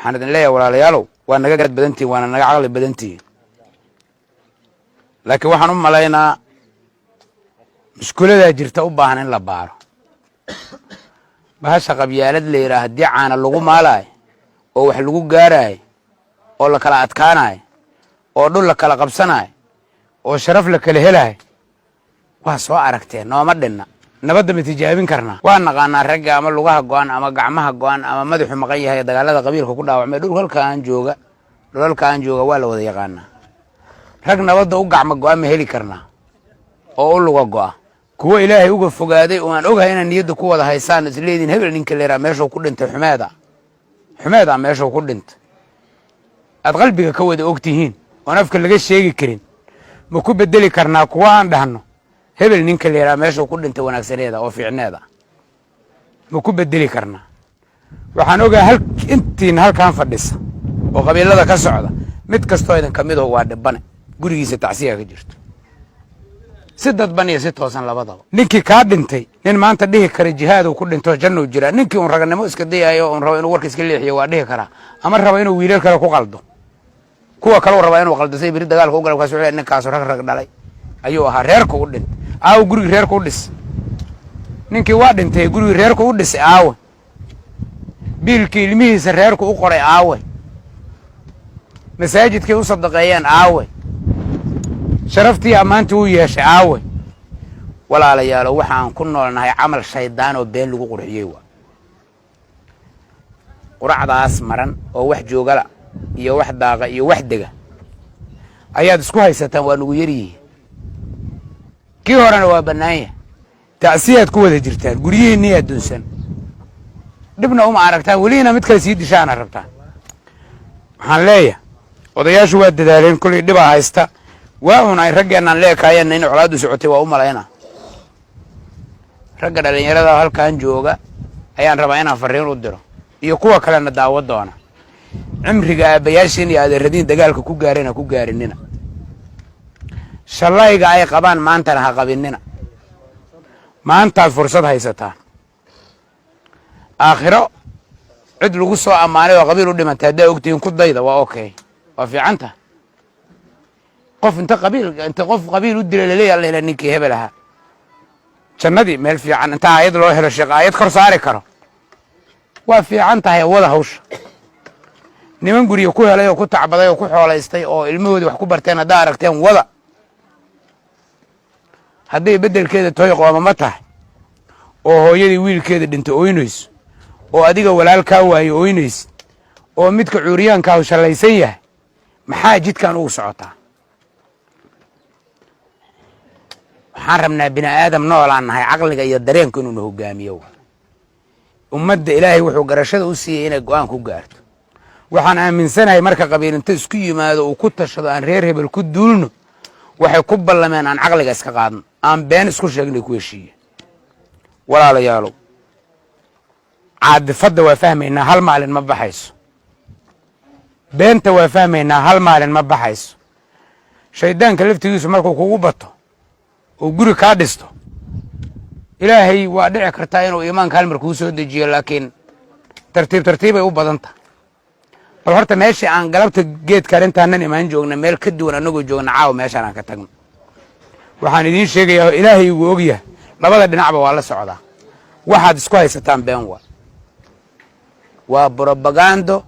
waxaan idin leeyahay walaalayaalow waa naga garad badantiin waana naga caqli badantiin laakiin waxaan u malaynaa mushkulada jirta u baahan in la baaro bahasha qabyaalad la yiraahdo haddii caana lagu maalaay oo wax lagu gaaraay oo la kala adkaanaay oo dhul la kala qabsanaay oo sharaf la kala helaay waa soo aragteen nooma dhinna nabadda ma tijaabin karnaa waa naqaanaa ragga ama lugaha go'an ama gacmaha go'an ama madaxu maqan yahay dagaalada qabiilka ku dhaawacmay dhulalka aan jooga waa la wada yaqaanaa rag nabadda u gacmo go'an ma heli karnaa oo u luga go'a kuwa ilaahay uga fogaaday oo aan ogahay inaan niyadda ku wada haysaan isleedin hebel ninka leeraa meeshuu ku dhintay xumeeda meeshuu ku dhintay aad qalbiga ka wada ogtihiin oo afka laga sheegi karin ma ku bedeli karnaa kuwa aan dhahno hebel ninka leeraa meeshuu ku dhintay wanaagsaneeda oo fiicneeda ma ku bedeli karnaa waxaan ogahay intiin halkaan fadhisa oo qabiilada ka socda mid kastoo idin kamid ah waa dhibane gurigiisa tacsiya ka jirto si dadban iyo si toosan labadaba ninkii ka dhintay nin maanta dhihi kara jihaad uu ku dhinto janno jira ninkii uu raganimo iska dayayo oo rabo inuu warkiis iska leexiyo waa dhihi kara ama rabo inuu wiilal kale ku qaldo kuwa kale rabo inuu qaldasay biri dagaalka u galay ka soo ninkaas rag dhalay ayuu ahaa reerku u dhintay guriga reerku u dhis ninkii waa dhintay guriga reerku u dhisay biilkii ilmihiisa reerku u qoray masaajidkii u sadaqeeyeen sharaftii amaantii uu yeeshay walaalayaal waxaan ku noolnahay camal shaydaan oo been lagu qurxiyay waa quracdaas maran oo wax joogala iyo wax daaqa iyo wax dega ayaad isku haysataan waa nugu yariyihiin kii horena waa bannaanya tacsiyaad ku wada jirtaan guryihiinni adduunsan dhibna uma aragtaan weliina mid kale sii dishaana rabtaan waxaan leeyahay odayaashu waa dadaaleen kulay dhibaa haysta waa ay raggeenaan leekaayeen in colaadu socotay waa u malaynaa ragga dhalinyarada halkaan jooga ayaan rabaa inaan fariin u diro iyo kuwa kalena daawo doona cimriga aabayaashiin iyo adeeradiin dagaalka ku gaarina ku gaarinina shalayga ay qabaan maantana ha qabinina maantaad fursad haysataan aakhiro cid lagu soo ammaanay oo qabiil u dhimantay haddaa ogtihiin ku dayda waa okay waa fiicanta qof inta qof qabiil u dilay laleeyahay alla ninkii hebel ahaa jannadii meel fiican inta aayad loo helo sheekh aayad kor saari karo waa fiican tahay wada hawsha niman guriga ku helay oo ku tacbaday oo ku xoolaystay oo ilmahoodii wax ku barteen haddaa aragteen wada hadday beddelkeeda tooy qoomama tahay oo hooyadii wiilkeeda dhintay ooynayso oo adiga walaalkaa waaye ooynaysid oo midka cuuriyaankaa shallaysan yahay maxaa jidkan ugu socotaa waxaan rabnaa bini aadam noolaan nahay caqliga iyo dareenku inuu na hogaamiyo ummadda ilaahay wuxuu garashada u siiyey inay go'aan ku gaarto waxaan aaminsanahay marka qabiilinta isku yimaado uu ku tashado aan reer hebel ku duulno waxay ku ballameen aan caqliga iska qaadno aan been isku sheegnay ku heshiiye walaalayaalow caadifadda waa fahmaynaa hal maalin ma baxayso beenta waa fahmaynaa hal maalin ma baxayso shaydaanka laftigiisu markuu kugu bato oo guri kaa dhisto ilaahay waa dhici kartaa inuu iimaanka hal mar kuu soo dejiyo laakiin tartiibay u badan tahay bal horta meeshii aan galabta geedka arintaanan imaan joogna meel ka duwan annagoo joogna caawa meeshaan aan ka tagno waxaan idiin sheegayaa ilaahay ugu ogyahay labada dhinacba waa la socdaa waxaad isku haysataan been waa propagando